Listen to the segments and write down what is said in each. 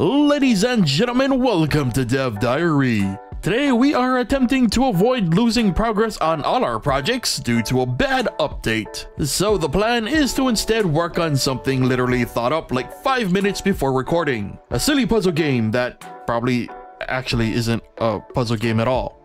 Ladies and gentlemen, welcome to Dev Diary. Today we are attempting to avoid losing progress on all our projects due to a bad update. So the plan is to instead work on something literally thought up like 5 minutes before recording. A silly puzzle game that probably actually isn't a puzzle game at all.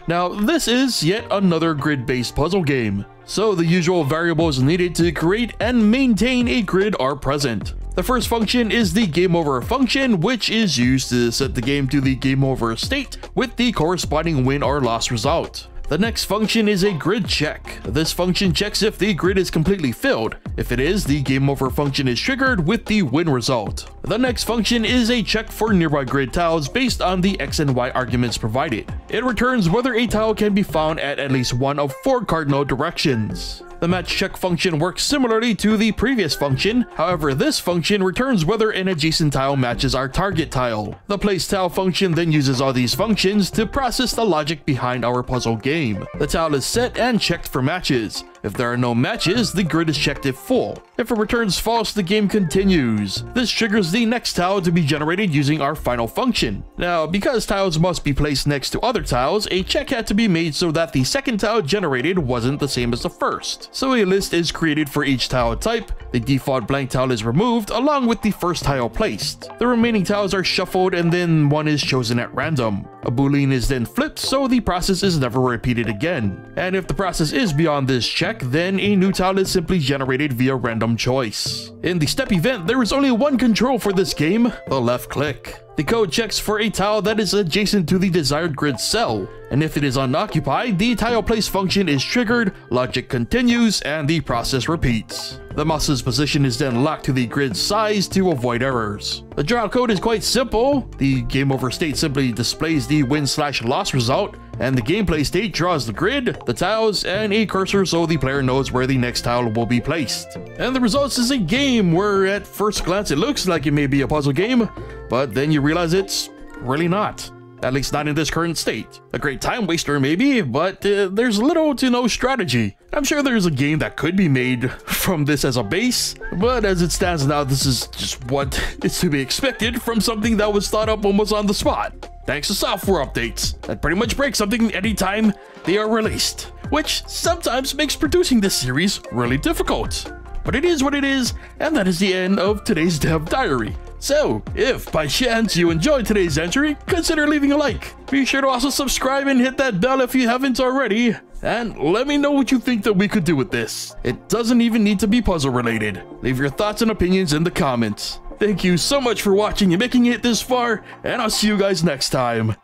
Now this is yet another grid-based puzzle game. So the usual variables needed to create and maintain a grid are present. The first function is the game over function, which is used to set the game to the game over state with the corresponding win or loss result. The next function is a grid check. This function checks if the grid is completely filled. If it is, the game over function is triggered with the win result. The next function is a check for nearby grid tiles based on the X and Y arguments provided. It returns whether a tile can be found at least one of 4 cardinal directions. The match check function works similarly to the previous function, however this function returns whether an adjacent tile matches our target tile. The place tile function then uses all these functions to process the logic behind our puzzle game. The tile is set and checked for matches. If there are no matches, the grid is checked if full. If it returns false, the game continues. This triggers the next tile to be generated using our final function. Now, because tiles must be placed next to other tiles, a check had to be made so that the second tile generated wasn't the same as the first. So a list is created for each tile type. The default blank tile is removed along with the first tile placed. The remaining tiles are shuffled and then one is chosen at random. A boolean is then flipped so the process is never repeated again. And if the process is beyond this check, then a new tile is simply generated via random choice. In the step event, there is only one control for this game, the left click. The code checks for a tile that is adjacent to the desired grid cell, and if it is unoccupied, the tile place function is triggered, logic continues, and the process repeats. The mouse's position is then locked to the grid size to avoid errors. The draw code is quite simple. The game over state simply displays the win/loss result, and the gameplay state draws the grid, the tiles, and a cursor so the player knows where the next tile will be placed. And the results is a game where at first glance it looks like it may be a puzzle game, but then you realize it's really not. At least not in this current state. A great time waster maybe, but there's little to no strategy. I'm sure there's a game that could be made from this as a base, but as it stands now, this is just what is to be expected from something that was thought up almost on the spot. Thanks to software updates that pretty much break something anytime they are released, which sometimes makes producing this series really difficult. But it is what it is, and that is the end of today's Dev Diary. So, if by chance you enjoyed today's entry, consider leaving a like. Be sure to also subscribe and hit that bell if you haven't already. And let me know what you think that we could do with this. It doesn't even need to be puzzle related. Leave your thoughts and opinions in the comments. Thank you so much for watching and making it this far, and I'll see you guys next time.